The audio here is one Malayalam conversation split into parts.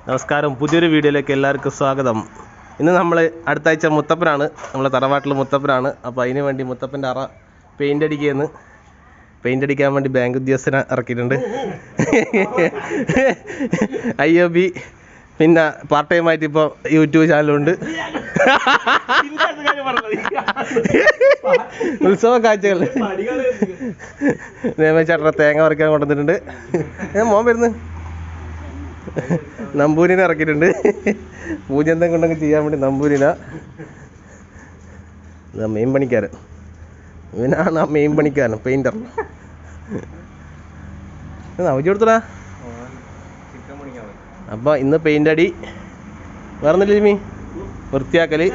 നമസ്കാരം, പുതിയൊരു വീഡിയോയിലേക്ക് എല്ലാവർക്കും സ്വാഗതം. ഇന്ന് നമ്മൾ അടുത്ത ആഴ്ച മുത്തപ്പനാണ്, നമ്മളെ തറവാട്ടിൽ മുത്തപ്പനാണ്. അപ്പോൾ അതിന് വേണ്ടി മുത്തപ്പൻ്റെ അറ പെയിൻ്റ് അടിക്കാൻ വേണ്ടി ബാങ്ക് ഉദ്യോഗസ്ഥനെ ഇറക്കിയിട്ടുണ്ട്. IOB പിന്നെ പാർട്ട് ടൈം ആയിട്ട് ഇപ്പോൾ യൂട്യൂബ് ചാനലുണ്ട്. ഉത്സവ കാഴ്ചകൾ ചേട്ടനെ തേങ്ങ പറിക്കാൻ കൊണ്ടുവന്നിട്ടുണ്ട്. മോൻ വരുന്നു. നമ്പൂരിനെ ഇറക്കിയിട്ടുണ്ട്. പൂജ എന്തെങ്കിലും കൊണ്ടൊക്കെ ചെയ്യാൻ വേണ്ടി നമ്പൂരിന മെയിൻ പണിക്കാരൻ. ഇവനാണ് ആ മെയിൻ പണിക്കാരൻ, പെയിൻറ്റർ. അവധി കൊടുത്തടാ. അപ്പോൾ ഇന്ന് പെയിൻ്റ് അടി, വേറൊന്നില്ല ജിമ്മി, വൃത്തിയാക്കല്.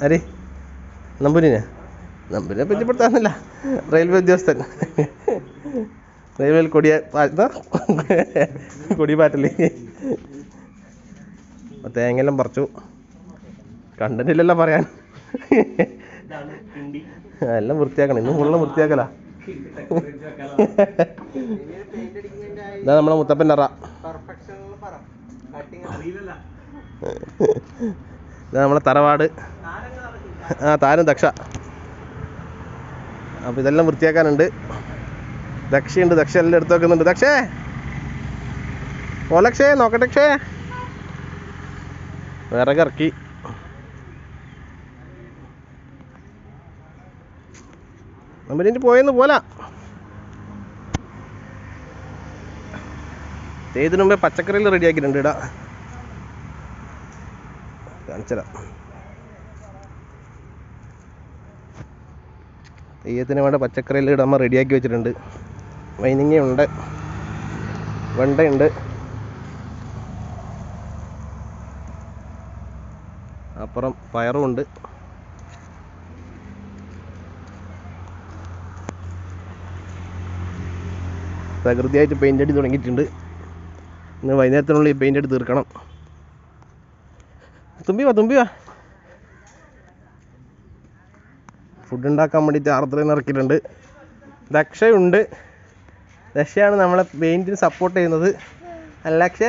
ആര്? നമ്പൂരിനെ പരിചയപ്പെടുത്താന്നില്ല. റെയിൽവേ ഉദ്യോഗസ്ഥൻ, റെയിൽവേയിൽ കൊടി പാറ്റല്. തേങ്ങയെല്ലാം പറിച്ചു. കണ്ടന്റില്ലല്ലോ പറയാൻ. എല്ലാം വൃത്തിയാക്കണം. ഇന്നും ഫുള്ളും വൃത്തിയാക്കല. ഇതാ നമ്മളെ മുത്തപ്പൻ്റെ അറ. ഇതാ നമ്മളെ തറവാട്. താരം ദക്ഷ. അപ്പോൾ ഇതെല്ലാം വൃത്തിയാക്കാനുണ്ട്. ദക്ഷയുണ്ട്. ദക്ഷ എല്ലാം എടുത്ത് വെക്കുന്നുണ്ട്. ദക്ഷേ ഓലക്ഷേ നോക്കട്ടെ. ക്ഷേ വിറകിറക്കി. നമ്മളിനി പോയെന്ന് പോല. ചെയ്തിന് മുമ്പേ പച്ചക്കറിയിൽ റെഡിയാക്കിയിട്ടുണ്ട്. ഇടാ കാണിച്ചതാ. തെയ്യത്തിന് വേണ്ട പച്ചക്കറിയിൽ ഇടാൻ റെഡിയാക്കി വെച്ചിട്ടുണ്ട്. വൈനിങ്ങയുണ്ട്, വെണ്ടയുണ്ട്, അപ്പുറം പയറുമുണ്ട്. പ്രകൃതിയായിട്ട് പെയിൻ്റ് അടി തുടങ്ങിയിട്ടുണ്ട്. ഇന്ന് വൈകുന്നേരത്തിനുള്ളിൽ പെയിൻ്റ് അടി തീർക്കണം. തുമ്പി വാ. ഫുഡ് ഉണ്ടാക്കാൻ വേണ്ടിയിട്ട് ആർദ്രയിൽ ഇറക്കിയിട്ടുണ്ട്. ദക്ഷയുണ്ട്. ദക്ഷയാണ് നമ്മളെ പെയിൻറ്റിന് സപ്പോർട്ട് ചെയ്യുന്നത്. അല്ല അക്ഷേ.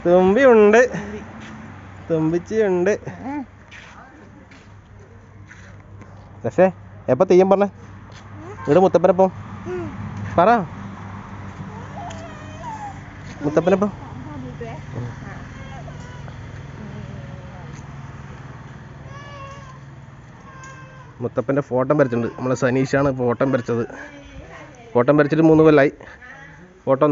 തുമ്പിയുണ്ട്, തുമ്പിച്ചിയുണ്ട്. ദക്ഷേ എപ്പോൾ തെയ്യം പറഞ്ഞേ? ഇവിടെ മുത്തപ്പനപ്പം പറ. മുത്തപ്പനപ്പം മുത്തപ്പൻ്റെ ഫോട്ടോ വരച്ചിട്ടുണ്ട്. നമ്മളെ സനീഷാണ് ഫോട്ടോ വരച്ചത്. ഫോട്ടോ വരച്ചിട്ട് 3 കൊല്ലമായി. ഫോട്ടോ